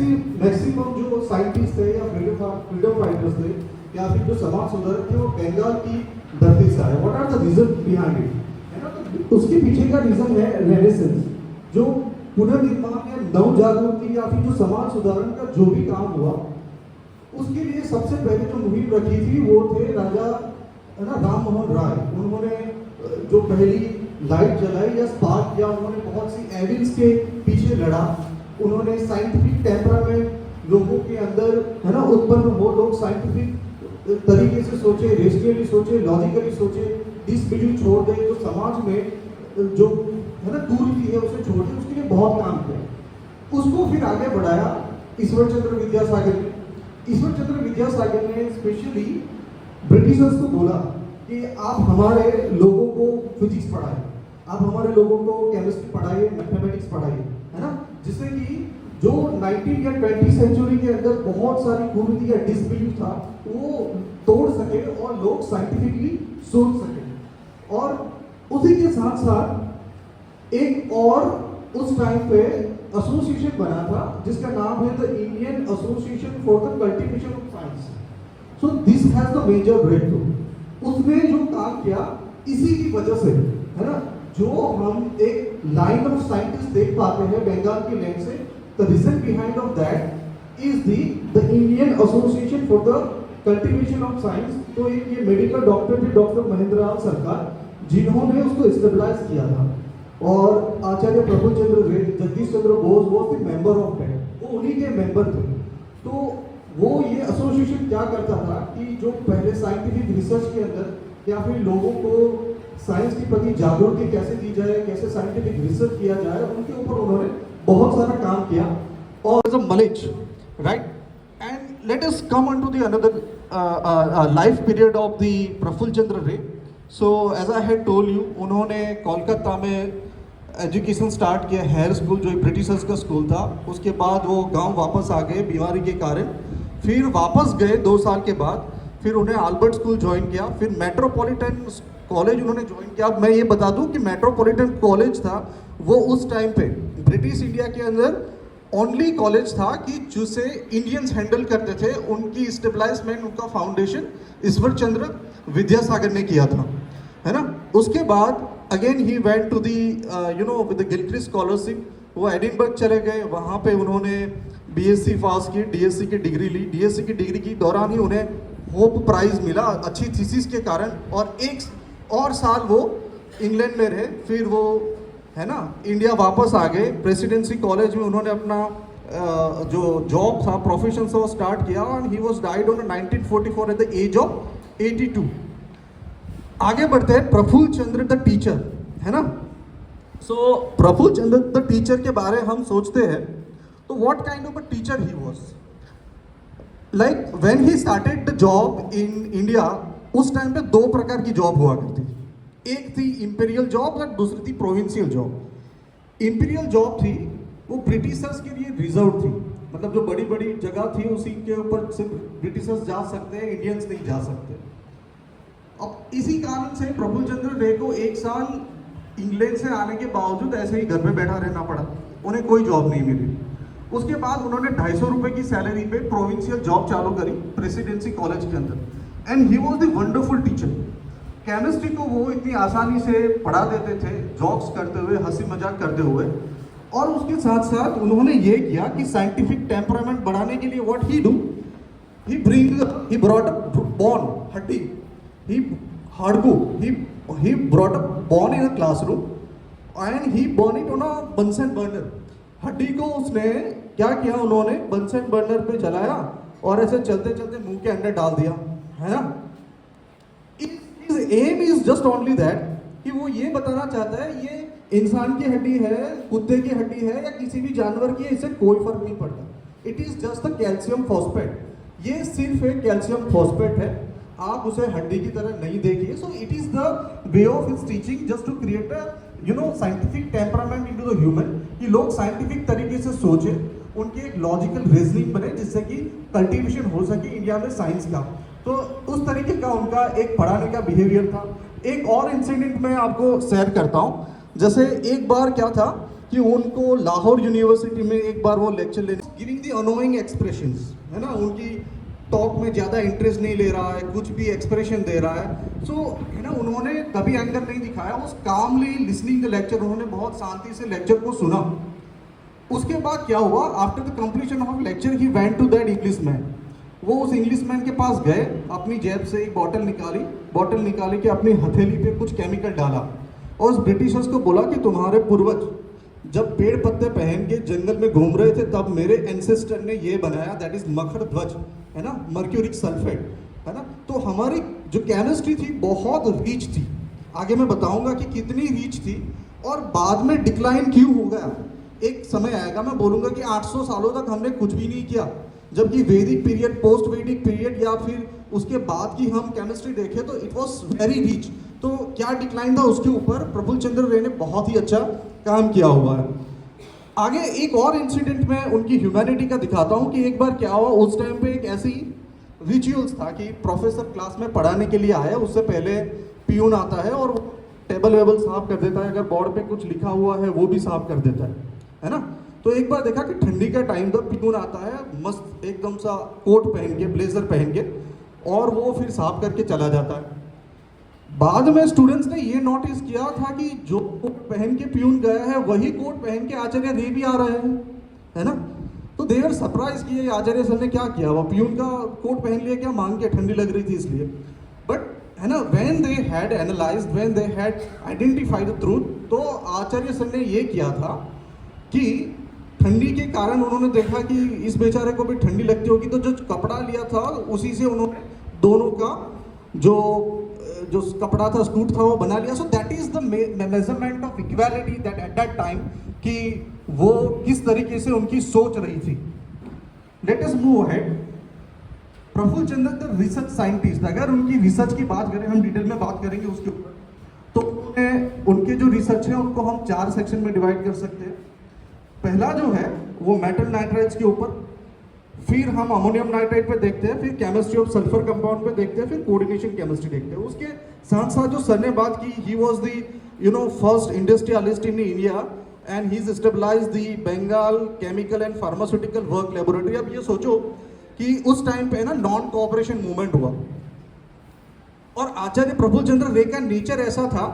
Maximum जो scientist थे या फ्रीडम फाइटर्स थे या फिर जो समाज सुधारक थे वो बंगाल की धरती से आए। What are the reason behind it, है ना? तो उसके पीछे का रीजन है रेनेसेंस, जो पुनर्निर्माण या नव जागृति या फिर जो समाज सुधारण का जो भी काम हुआ, उसके लिए सबसे पहले जो मुहिम रखी थी वो थे राजा, है ना, राम मोहन राय। उन्होंने जो पहली लाइट जलाई या स्पार्क किया, उन्होंने बहुत सी एविल्स के पीछे लड़ा। उन्होंने साइंटिफिक टेम्परामेंट लोगों के अंदर, है ना, उत्पन्न हो, लोग साइंटिफिक तरीके से सोचे, रेशनली सोचे, लॉजिकली सोचे, डिसबिलीव छोड़ दें, जो समाज में जो, है ना, दूरी है उसे छोड़ दें, उसके लिए बहुत काम किया। उसको फिर आगे बढ़ाया ईश्वर चंद्र विद्यासागर ने। ईश्वर चंद्र विद्यासागर ने स्पेशली ब्रिटिशर्स को बोला कि आप हमारे लोगों को फिजिक्स पढ़ाएं, आप हमारे लोगों को केमिस्ट्री पढ़ाइए, मैथमेटिक्स पढ़ाइए, है ना, जिससे कि जो 19 या 20 सेंचुरी के अंदर बहुत सारी कुरीति या डिसबिलीव था वो तोड़ सके और लोग साइंटिफिकली सोच सके। और उसी के साथ साथ एक और उस टाइम पे एसोसिएशन बना था जिसका नाम है the Indian Association for the Cultivation of Science. So this has the major breakthrough. उसने जो काम किया इसी की वजह से, है ना, जो हम एक लाइन ऑफ साइंटिस्ट देख पाते हैं बंगाल की लैंड से, the reason behind of that is the Indian Association for the Cultivation of Science. तो एक ये मेडिकल डॉक्टर थे, डॉक्टर महेंद्र लाल सरकार, जिन्होंने उसको स्टेबलाइज किया था। और आचार्य प्रफुल्ल चंद्र रे, जगदीश चंद्र बोस, वो थे मेंबर ऑफ दैट, वो उन्हीं के मेंबर थे। तो वो ये एसोसिएशन क्या करता था कि जो पहले साइंटिफिक रिसर्च के अंदर या फिर लोगों को साइंस के प्रति जागरूकता कैसे दी जाए, कैसे साइंटिफिक रिसर्च किया जाए, उनके ऊपर उन्होंने बहुत सारा काम किया। और knowledge, right? And let us come on to the another life period of the Praful Chandra Ray. So as I had told you, उन्होंने कोलकाता में एजुकेशन स्टार्ट किया, हेयर स्कूल, जो ब्रिटिशर्स का स्कूल था। उसके बाद वो गांव वापस आ गए बीमारी के कारण, फिर वापस गए 2 साल के बाद, फिर उन्हें अल्बर्ट स्कूल ज्वाइन किया, फिर मेट्रोपॉलिटन कॉलेज उन्होंने ज्वाइन किया। अब मैं ये बता दूं कि मेट्रोपॉलिटन कॉलेज था वो उस टाइम पे ब्रिटिश इंडिया के अंदर ओनली कॉलेज था कि जिसे इंडियंस हैंडल करते थे। उनकी स्टेबलाइजमेंट, उनका फाउंडेशन ईश्वर चंद्र विद्यासागर ने किया था, है ना। उसके बाद again he went to the with the Gilchrist scholarship, वो एडिनबर्ग चले गए। वहाँ पे उन्होंने बीएससी पास की, डीएससी की डिग्री ली। डीएससी की डिग्री के दौरान ही उन्हें होप प्राइज मिला अच्छी थीसिस के कारण, और 1 और साल वो इंग्लैंड में रहे। फिर वो, है ना, इंडिया वापस आ गए। प्रेसिडेंसी कॉलेज में उन्होंने अपना जो जॉब था, प्रोफेशन था, वो स्टार्ट किया। And he was died on 1944 at the age of 82। आगे बढ़ते हैं प्रफुल्ल चंद्र द टीचर, है ना। सो प्रफुल्ल चंद्र द टीचर के बारे हम सोचते हैं तो what kind of a teacher he was. Like when he started the job in India, उस टाइम पे 2 प्रकार की जॉब हुआ करती थी। एक थी इंपीरियल जॉब और दूसरी थी प्रोविंशियल जॉब। इंपीरियल जॉब थी वो ब्रिटिशर्स के लिए रिजर्व थी, मतलब जो बड़ी बड़ी जगह थी उसी के ऊपर सिर्फ ब्रिटिशर्स जा सकते हैं, इंडियंस नहीं जा सकते। अब इसी कारण से प्रफुल्ल चंद्र रे को 1 साल इंग्लैंड से आने के बावजूद ऐसे ही घर पे बैठा रहना पड़ा, उन्हें कोई जॉब नहीं मिली। उसके बाद उन्होंने 250 रुपए की सैलरी पे प्रोविंशियल जॉब चालू करी प्रेसिडेंसी कॉलेज के अंदर। And he was the wonderful teacher. Chemistry को वो इतनी आसानी से पढ़ा देते थे, जॉक्स करते हुए, हंसी मजाक करते हुए। और उसके साथ साथ उन्होंने ये किया कि साइंटिफिक टेम्परामेंट बढ़ाने के लिए what he do, he brought a bone हड्डी, he brought a bone in a classroom and he burned it on a Bunsen burner. हड्डी को उसने क्या किया, उन्होंने बंसन बर्नर पे जलाया और ऐसे चलते चलते मुंह के अंदर डाल दिया, है ना। His aim is just only that कि वो ये बताना चाहता है ये इंसान की हड्डी है, कुत्ते की हड्डी है या किसी भी जानवर की है, इससे कोई फर्क नहीं पड़ता। It is just a calcium phosphate, ये सिर्फ एक कैल्शियम फॉस्फेट है, आप उसे हड्डी की तरह नहीं देखिए। So it is the way of his teaching just to create a scientific temperament into the human, कि लोग साइंटिफिक तरीके से सोचे, उनकी एक लॉजिकल रीजनिंग बने जिससे कि कल्टीवेशन हो सके इंडिया में साइंस का। तो उस तरीके का उनका एक पढ़ाने का बिहेवियर था। एक और इंसिडेंट मैं आपको शेयर करता हूँ। जैसे एक बार क्या था कि उनको लाहौर यूनिवर्सिटी में एक बार वो लेक्चर लेने, गिविंग द अनोइंग एक्सप्रेशंस, है ना, उनकी टॉक में ज़्यादा इंटरेस्ट नहीं ले रहा है, कुछ भी एक्सप्रेशन दे रहा है। सो है ना, उन्होंने कभी एंगर नहीं दिखाया, उस कामली लिसनिंग द लेक्चर, उन्होंने बहुत शांति से लेक्चर को सुना। उसके बाद क्या हुआ, after the completion of lecture he went to that English man. वो उस इंग्लिश मैन के पास गए, अपनी जेब से एक बॉटल निकाली कि अपनी हथेली पे कुछ केमिकल डाला और उस ब्रिटिशर्स को बोला कि तुम्हारे पूर्वज जब पेड़ पत्ते पहन के जंगल में घूम रहे थे तब मेरे एंसेस्टर ने ये बनाया, दैट इज मखर ध्वज, है ना, मर्क्यूरिक सल्फेट, है ना। तो हमारी जो केमिस्ट्री थी बहुत रीच थी, आगे मैं बताऊंगा कि कितनी रीच थी और बाद में डिक्लाइन क्यों हो गया। एक समय आएगा मैं बोलूंगा कि 800 सालों तक हमने कुछ भी नहीं किया, जबकि वैदिक पीरियड, पोस्ट वैदिक पीरियड या फिर उसके बाद की हम केमिस्ट्री देखें तो इट वाज वेरी रिच। तो क्या डिक्लाइन था उसके ऊपर प्रफुल्ल चंद्र रे ने बहुत ही अच्छा काम किया हुआ है। आगे एक और इंसिडेंट में उनकी ह्यूमैनिटी का दिखाता हूँ कि एक बार क्या हुआ, उस टाइम पे एक ऐसी रिचुअल्स था कि प्रोफेसर क्लास में पढ़ाने के लिए आया, उससे पहले पियून आता है और टेबल वेबल साफ कर देता है, अगर बोर्ड पे कुछ लिखा हुआ है वो भी साफ कर देता है ना। तो एक बार देखा कि ठंडी का टाइम था, पियून आता है मस्त एकदम सा कोट पहन के, ब्लेजर पहन के, और वो फिर साफ करके चला जाता है। बाद में स्टूडेंट्स ने ये नोटिस किया था कि जो कोट पहन के पियून गया है वही कोट पहन के आचार्य रे भी आ रहे हैं, है ना। तो दे वर सरप्राइज किए आचार्य सर ने क्या किया, वो पियून का कोट पहन लिया क्या, मांग के, ठंडी लग रही थी इसलिए। बट है ना, when they had analysed, when they had identified the truth, तो आचार्य सर ने ये किया था कि ठंडी के कारण उन्होंने देखा कि इस बेचारे को भी ठंडी लगती होगी, तो जो कपड़ा लिया था उसी से उन्होंने दोनों का जो कपड़ा था, सूट था, वो बना लिया। So that is the measurement of equality that at that time, कि वो किस तरीके से उनकी सोच रही थी। Let us move ahead. Prafulla Chandra the research scientist, अगर उनकी रिसर्च की बात करें, हम डिटेल में बात करेंगे उसके ऊपर, तो उनके जो रिसर्च है उनको हम 4 सेक्शन में डिवाइड कर सकते हैं। पहला जो है वो मेटल नाइट्राइड्स के ऊपर, फिर हम अमोनियम नाइट्राइड पे देखते हैं, फिर केमिस्ट्री ऑफ सल्फर कंपाउंड पे देखते हैं, फिर कोऑर्डिनेशन केमिस्ट्री देखते हैं। उसके साथ साथ जो सर ने बात की, he was the first industrialist in India and he stabilised the Bengal chemical and pharmaceutical work laboratory. अब ये सोचो कि उस टाइम पे ना नॉन कोऑपरेशन मूवमेंट हुआ और आचार्य प्रफुल्ल चंद्र रे का नेचर ऐसा था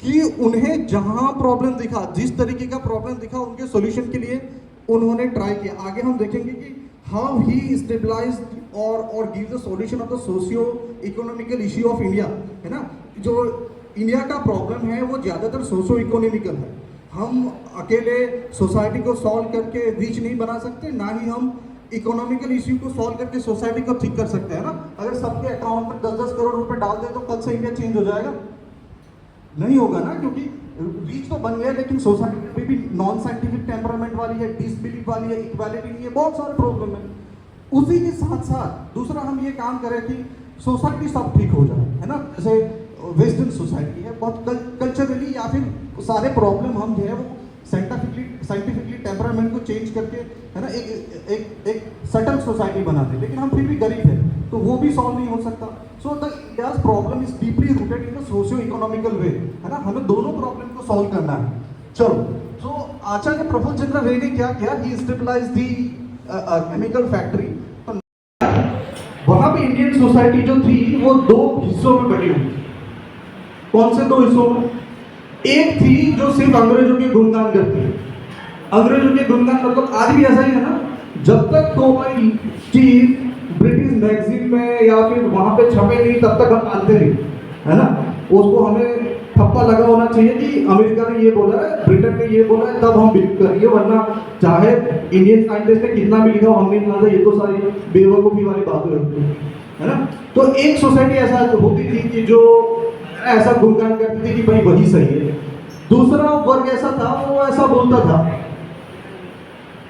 कि उन्हें जहां प्रॉब्लम दिखा, जिस तरीके का प्रॉब्लम दिखा, उनके सॉल्यूशन के लिए उन्होंने ट्राई किया। आगे हम देखेंगे कि हाउ ही स्टेबलाइज्ड और give the solution of the socio economical issue of India, है ना। जो इंडिया का प्रॉब्लम है वो ज़्यादातर सोशियो इकोनॉमिकल है। हम अकेले सोसाइटी को सॉल्व करके रिच नहीं बना सकते, ना ही हम इकोनॉमिकल इश्यू को सॉल्व करके सोसाइटी को ठीक कर सकते हैं ना। अगर सबके अकाउंट में 10-10 करोड़ रुपए डाल दे तो कल से इंडिया चेंज हो जाएगा? नहीं होगा ना, क्योंकि रीच तो बन गया लेकिन सोसाइटी में भी नॉन साइंटिफिक टेम्परामेंट वाली है, डिसबिलीफ वाली है, इक्वालिटी नहीं है, बहुत सारे प्रॉब्लम है। उसी के साथ साथ दूसरा हम ये काम करें कि सोसाइटी सब ठीक हो जाए, है ना। जैसे वेस्टर्न सोसाइटी है, बहुत कल्चरली या फिर सारे प्रॉब्लम हम जो है वो साइंटिफिकली टेम्परामेंट को चेंज करके, है ना, एक सटल सोसाइटी बनाते, लेकिन हम फिर भी गरीब है तो वो भी सॉल्व नहीं हो सकता। So the India's problem is deeply rooted in the socio economical way, है ना। हमें दोनों प्रॉब्लम को सॉल्व करना है। चलो, तो आचार्य प्रफुल्ल चंद्र रे ने क्या किया, ही स्टेबलाइज्ड दी केमिकल फैक्ट्री। तो वहां पे इंडियन सोसाइटी जो थी वो 2 हिस्सों में बटी हुई। कौन से 2 हिस्सों में? एक थी जो सिर्फ अंग्रेजों के गुणगान करती है। अंग्रेजों के गुणगान मतलब आज भी ऐसा ही है ना, जब तक कोई चीज ब्रिटिश मैगजीन में या फिर वहां पे छपे नहीं तब तक हम मानते नहीं, है ना। उसको हमें ठप्पा लगा होना चाहिए कि अमेरिका ने ये बोला है, ब्रिटेन ने ये बोला है, तब हम बिलीव करेंगे, वरना चाहे इंडियन साइंटिस्ट ने कितना भी लिखा हो हम नहीं मानते। ये तो सारी बेवकूफ़ी वाली बातें होती है ना। तो एक सोसाइटी ऐसा होती थी कि जो ऐसा गुणगान करती थी कि भाई वही सही है। दूसरा वर्ग ऐसा था, वो ऐसा बोलता था,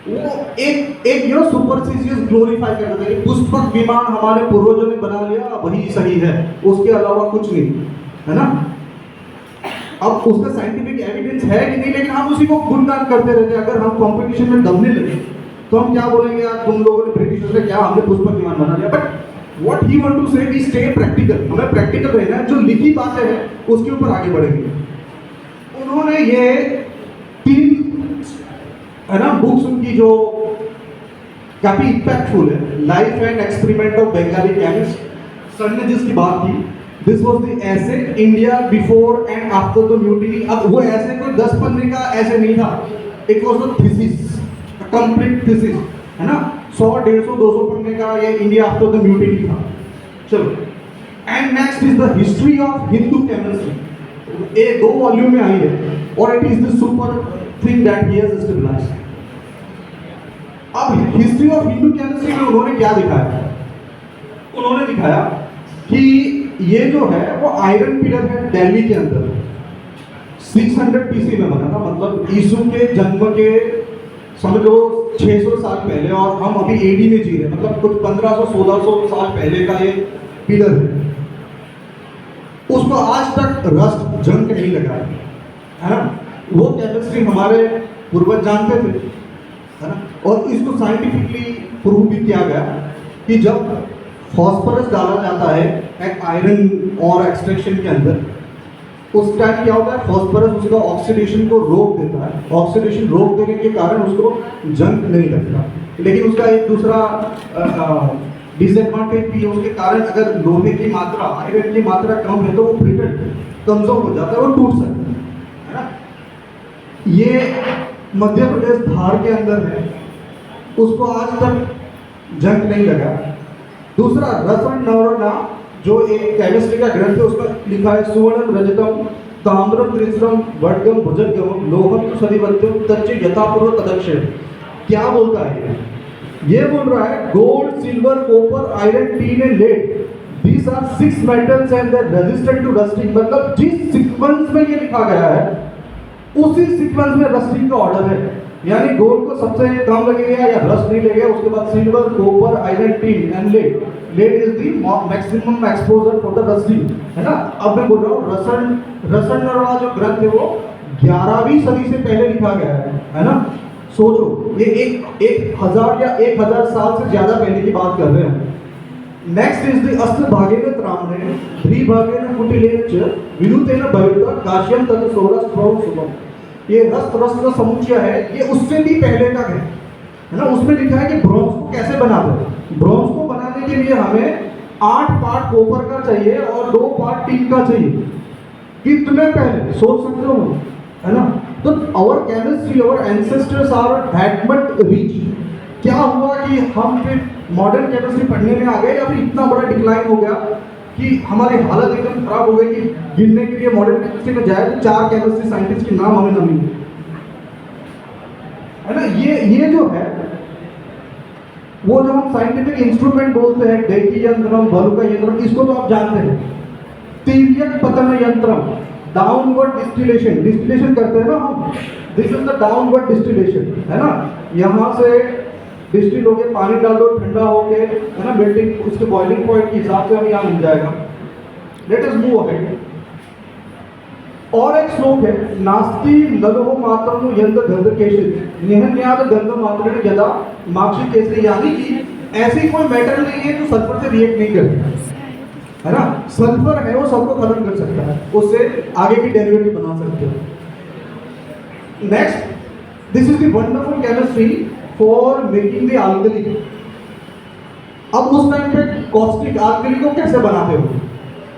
वो एक सुपरस्टिशियस ग्लोरीफाई करता था कि पुष्पक विमान हमारे पूर्वजों ने बना लिया, वही सही है, उसके अलावा कुछ नहीं, है ना। अब उसका साइंटिफिक एविडेंस है कि नहीं, लेकिन हम उसी को गुणगान करते रहते हैं। अगर हम कंपटीशन में दमने लगे तो हम क्या बोलेंगे, यार तुम लोगों ने ब्रिटिशर्स ने क्या, हमने पुष्पक विमान बना लिया। But what he want to say, we stay practical, हमें प्रैक्टिकल रहना है, जो लिखी बातें हैं उसके ऊपर आगे बढ़ेंगे। उन्होंने ये 3 है ना, बुक्स उनकी जो काफी इम्पैक्टफुल है, life and experiment of Bengali chemist. Sir ने जिसकी बात की, दिस वाज द ऐसे India before and after the mutiny. अब वो ऐसे कोई 10 पन्ने का ऐसे नहीं था, it was the thesis, complete thesis, है ना, 100 150 200 पन्ने का ये इंडिया आफ्टर द म्यूटिनी था। चलो, and next is the history of Hindu chemistry, ये 2 वॉल्यूम में आई है और it is the super thing that he has stabilised. अब हिस्ट्री ऑफ हिंदू केमिस्ट्री में उन्होंने क्या दिखाया? उन्होंने दिखाया कि ये जो है वो आयरन पिलर है दिल्ली के अंदर, 600 BC में बना था, मतलब यीशु के जन्म के समझ लो 600 साल पहले, और हम अभी एडी में जी रहे हैं, मतलब कुछ 1500-1600 साल पहले का ये पिलर है। उसको आज तक रस्ट जंग नहीं लगा है ना। वो केमिस्ट्री हमारे पूर्वज जानते थे, है ना, और इसको साइंटिफिकली प्रूव भी किया गया कि जब फॉस्फोरस डाला जाता है एक आयरन और एक्सट्रैक्शन के अंदर, उस टाइम क्या होता है, फॉस्फोरस उसका ऑक्सीडेशन को रोक देता है, ऑक्सीडेशन रोक देने के कारण उसको जंग नहीं लगता। लेकिन उसका एक दूसरा डिसएडवांटेज भी है, उसके कारण अगर लोहे की मात्रा, आयरन की मात्रा कम है तो वो ब्रिटल, कमजोर हो जाता है, वो टूट सकता है ना। ये मध्य प्रदेश धार के अंदर है, उसको आज तक जंग नहीं लगा। दूसरा रसवण नवरना, जो एक केमिस्ट्री का ग्रंथ है, उसमें लिखा है सुवर्णम रजतम ताम्रम त्रिस्रम वडगम भुजगम लोहम तो सदिवत्यम तच्चे यथापूर्व तदक्षय। क्या बोलता है ये बोल रहा है gold, silver, copper, iron, tin and lead, these are 6 metals and they are resistant to rusting. मतलब जिस सीक्वेंस में ये लिखा गया है उसी सीक्वेंस में रस्टिंग का ऑर्डर है, यानी गोल्ड को सबसे कम लगेगा या रस्ट नहीं लगेगा, उसके बाद silver, copper, iron, tin and lead. Lead is the maximum exposure for the rusting, है ना। अब मैं बोल रहा हूँ रसण नरवा जो ग्रंथ है वो 11वीं सदी से पहले लिखा गया है ना। सोचो, ये एक हजार या 1000 साल से ज्यादा पहले की बात कर रहे हैं। नेक्स्ट इज द अस्त्र भागेन त्रामणे द्विभागेन कुटिलेन च विनुतेन भविता काश्यम तद सोरस प्रौ सुभम। ये रस्त रस्त समुच्चय है, ये उससे भी पहले का है ना। उसमें लिखा है कि ब्रोंज को कैसे बनाते हैं। ब्रोंज को बनाने के लिए हमें 8 पार्ट कॉपर का चाहिए और 2 पार्ट टीन का चाहिए। कितने पहले, सोच सकते हो, है ना। तो our chemistry, our ancestors are that much rich. क्या हुआ कि हम फिर मॉडर्न केमिस्ट्री पढ़ने में आ गए या फिर इतना बड़ा डिक्लाइन हो गया कि हमारी हालत एकदम खराब हो गई कि गिनने के लिए मॉडर्न केमिस्ट्री में जाए तो 4 केमिस्ट्री साइंटिस्ट के नाम हमें न मिले, है ना। ये जो है वो जो हम साइंटिफिक इंस्ट्रूमेंट बोलते हैं, डेकी यंत्रम, बलुका यंत्रम, इसको तो आप जानते हैं। तिर्यक पतन यंत्रम, डाउनवर्ड डिस्टिलेशन करते हैं ना हम, this is the downward distillation, है ना। यहाँ से डिस्टिल हो गया, पानी डाल दो, ठंडा हो गया, है ना, मेल्टिंग, उसके बॉइलिंग पॉइंट के हिसाब से हमें यहाँ मिल जाएगा। Late us move ahead. और एक श्लोक है, नास्ति नलो मात्रम यंत्र गंधकेशित निहन्याद गंध मात्रेण यदा माक्षी केसरी, यानी कि ऐसी कोई मैटर नहीं है जो सल्फर से रिएक्ट नहीं करती, है ना। सल्फर है वो सबको खत्म कर सकता है, उससे आगे की डेरिवेटिव बना सकते हो। Next, this is the wonderful chemistry for making the alkali. अब उस टाइम पे कॉस्टिक अल्कली को कैसे बनाते हो,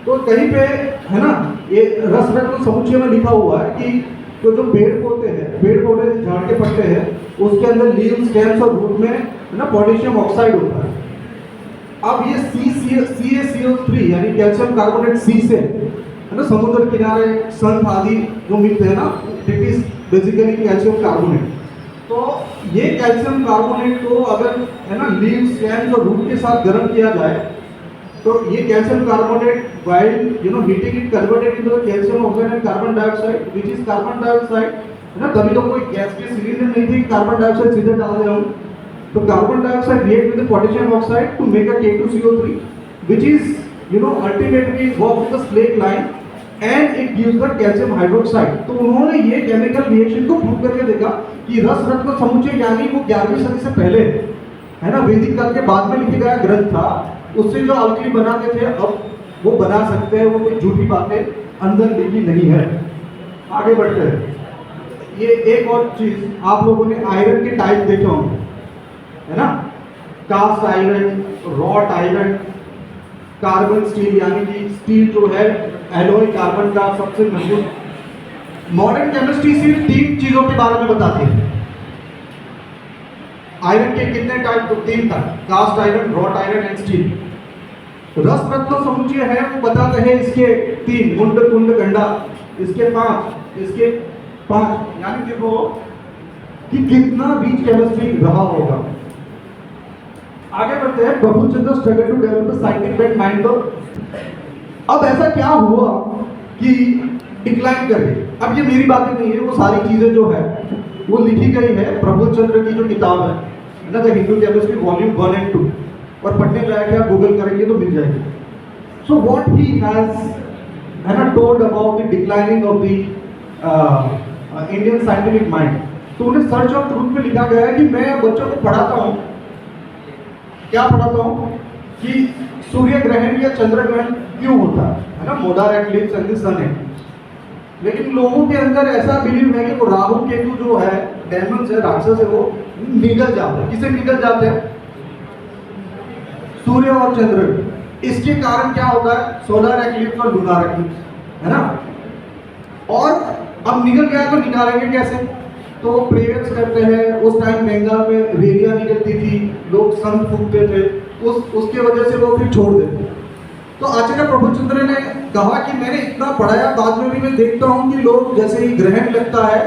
तो कहीं पे, है ना, ये रस रत्न समुच्चय में लिखा हुआ है कि तो जो पेड़ पौधे हैं, पेड़ पौधे झाड़ के पत्ते हैं, उसके अंदर लीव्स, स्टेम्स और रूट में, है ना, पोटेशियम ऑक्साइड होता है। अब ये CaCO3 यानी कैल्शियम कार्बोनेट सी से, है ना, समुद्र किनारे संत आदि जो मिलते हैं ना, it is basically calcium carbonate. तो ये कैल्शियम कार्बोनेट को अगर, है ना, लीव्स, स्टेम्स और रूट के साथ गर्म किया जाए तो ये calcium carbonate while heating it converted into the calcium oxide and carbon dioxide, which is carbon dioxide, है ना। तभी तो कोई गैस के सिलेंडर नहीं थी, कार्बन डाइऑक्साइड सीधे डाल दे हम, तो carbon dioxide react with the potassium oxide to make a K2CO3, which is ultimately work with the slake line and it gives the calcium hydroxide। तो उन्होंने ये केमिकल रिएक्शन को प्रूव करके देखा कि रस रत्न समुच्चय यानी वो 11वीं सदी से पहले, है ना, वैदिक काल के बाद में लिखे गया ग्रंथ था, उससे जो अल्कली बनाते थे अब वो बना सकते हैं। वो कोई झूठी बातें अंदर लिखी नहीं है। आगे बढ़ते हैं। ये एक और चीज, आप लोगों ने आयरन के टाइप देखे होंगे, है ना? Cast iron, wrought iron, carbon steel, यानी कि स्टील जो है एलॉय कार्बन का सबसे मजबूत। मॉडर्न केमिस्ट्री सिर्फ 3 चीजों के बारे में बताती है। आयरन के कितने टाइप? तो 3 type, cast iron, wrought iron and steel. Rasa Ratna समुच्चय है वो बताते हैं इसके 3, मुंड कुंड गंडा, इसके 5, इसके 5, यानी कि वो कि कितना रिच केमिस्ट्री रहा होगा। आगे बढ़ते हैं। Prafulla struggle to develop the scientific mind. अब ऐसा क्या हुआ कि डिक्लाइन कर गई? अब ये मेरी बातें नहीं है, वो सारी चीजें जो है वो लिखी गई है प्रफुल्ल चंद्र की जो किताब है ना, the Hindu chemistry volume 1 and 2, और पढ़ने लायक है, आप गूगल करेंगे तो मिल जाएगी। सो व्हाट ही हैज है ना told about the declining of the Indian scientific mind. तो उन्हें सर्च ऑफ ट्रूथ में लिखा गया है कि मैं बच्चों को पढ़ाता हूँ, क्या पढ़ाता हूँ कि सूर्य ग्रहण या चंद्र ग्रहण क्यों होता है ना, मोलर एक्लिप्स एंड द सन है। लेकिन लोगों के अंदर ऐसा बिलीव है कि वो राहु केतु जो है, डेमन्स है, राक्षस है, वो निगल जाते हैं। किसे निगल जाते हैं? सूर्य और चंद्र। इसके कारण क्या होता है? सोलर एक्लिप्स और लूनार एक्लिप्स, है ना? और अब निकल गया तो निकालेंगे कैसे? तो वो प्रेयर्स करते हैं। उस टाइम बंगाल में रेलियां निकलती थी, लोग संग फूकते थे, उसके वजह से वो फिर छोड़ देते। तो आचार्य प्रफुल्ल चंद्र ने कहा कि मैंने इतना पढ़ाया, बाद में भी मैं देखता हूँ कि लोग जैसे ही ग्रहण लगता है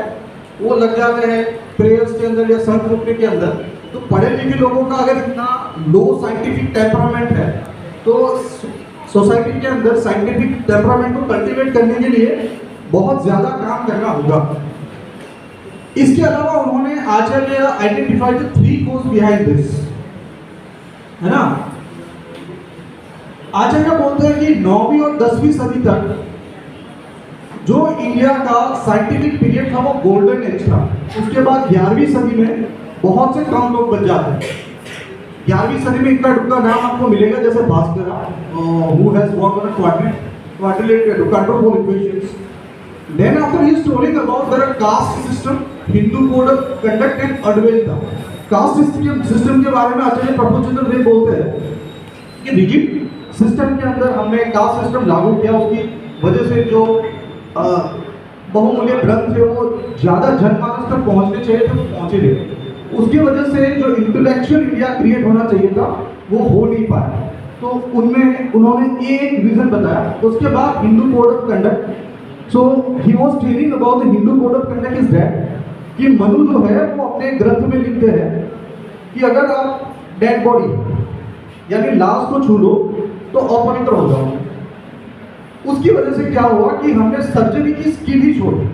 वो लग जाते हैं प्रेयर्स के अंदर या संग फूकने के अंदर। तो पढ़े लिखे लोगों का अगर इतना लो साइंटिफिक टेम्परामेंट है तो सोसाइटी के अंदर साइंटिफिक टेम्परामेंट को कल्टीवेट करने के लिए बहुत ज्यादा काम करना होगा। इसके अलावा उन्होंने Acharya identified the 3 cause behind this, है ना? आचार्य बोलते हैं कि 9वीं और 10वीं सदी तक जो इंडिया का साइंटिफिक पीरियड था वो गोल्डन एज था। उसके बाद 11वीं सदी में बहुत से कम लोग बच जाते हैं। 11वीं सदी में इनका डुक्का नाम आपको मिलेगा, जैसे Bhaskar, who has worked on a quadrilateral quadrupole equations. Then after he is telling about the caste system, Hindu code of conduct and Advaita. Caste system के बारे में आचार्य प्रफुल्ल चंद्र ने बोलते हैं कि रिजिड सिस्टम के अंदर हमने कास्ट सिस्टम लागू किया, उसकी वजह से जो बहुमूल्य ग्रंथ थे वो ज़्यादा जनमानस तक पहुंचने चाहिए थे, वो पहुंचे नहीं। उसकी वजह से जो इंटेलेक्चुअल इंडिया क्रिएट होना चाहिए था वो हो नहीं पाया। तो उनमें उन्होंने एक रीजन बताया। उसके बाद Hindu code of conduct. So he was telling about the Hindu code of conduct is that कि मनु जो है वो अपने ग्रंथ में लिखते हैं कि अगर आप डेड बॉडी यानी लाश को छू लो तो अपवित्र हो जाओगे। उसकी वजह से क्या हुआ कि हमने सर्जरी की स्किल ही छोड़ी,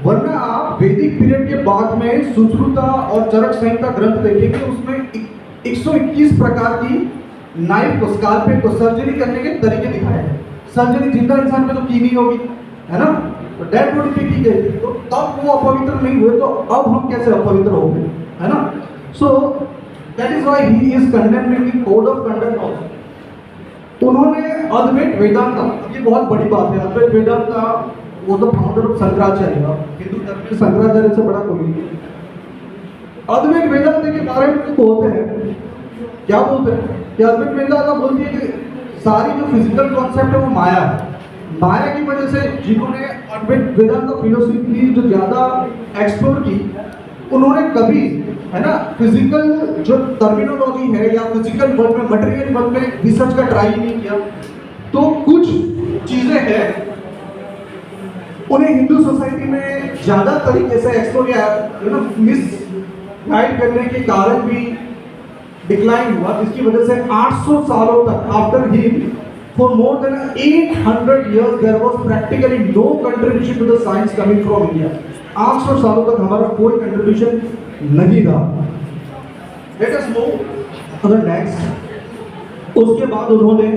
वरना आप वैदिक पीरियड के बाद में सुश्रुता और चरक संहिता ग्रंथ देखेंगे, उसमें 121 प्रकार की नाइफ को, स्काल्पेल को सर्जरी करने के तरीके दिखाए हैं। सर्जरी जिंदा इंसान पे तो की नहीं होगी, है ना? तो डेड बॉडी पे की गई, तो तब वो अपवित्र नहीं हुए, तो अब हम कैसे अपवित्र हो गए, है ना? सो that is why he is condemned in the code of conduct of. उन्होंने अद्वैत वेदांत, ये बहुत बड़ी बात है, अद्वैत वेदांत का वो तो फाउंडर ऑफ शंकराचार्य, हिंदू धर्म में शंकराचार्य से बड़ा कोई नहीं। अद्वैत वेदांत के बारे में बोलते हैं, क्या बोलते हैं कि अद्वैत वेदांत बोलती है कि सारी जो फिजिकल कॉन्सेप्ट है वो माया है। माया की वजह से जिन्होंने अद्वैत वेदांत फिलोसफी जो ज़्यादा एक्सप्लोर की, उन्होंने कभी, है ना, फिजिकल जो टर्मिनोलॉजी है या फिजिकल वर्ल्ड में, मटेरियल वर्ल्ड में रिसर्च का ट्राई नहीं किया। तो कुछ चीज़ें हैं उन्हें हिंदू सोसाइटी में ज़्यादा तरीके से एक्सप्लोर या मिस गाइड करने के कारण भी डिक्लाइन हुआ, जिसकी वजह से 800 सालों तक after he for more than 800 years there was practically no contribution to the science coming from India. 800 सालों तक हमारा कोई कंट्रीब्यूशन नहीं रहा। Let us move to the next। उसके बाद उन्होंने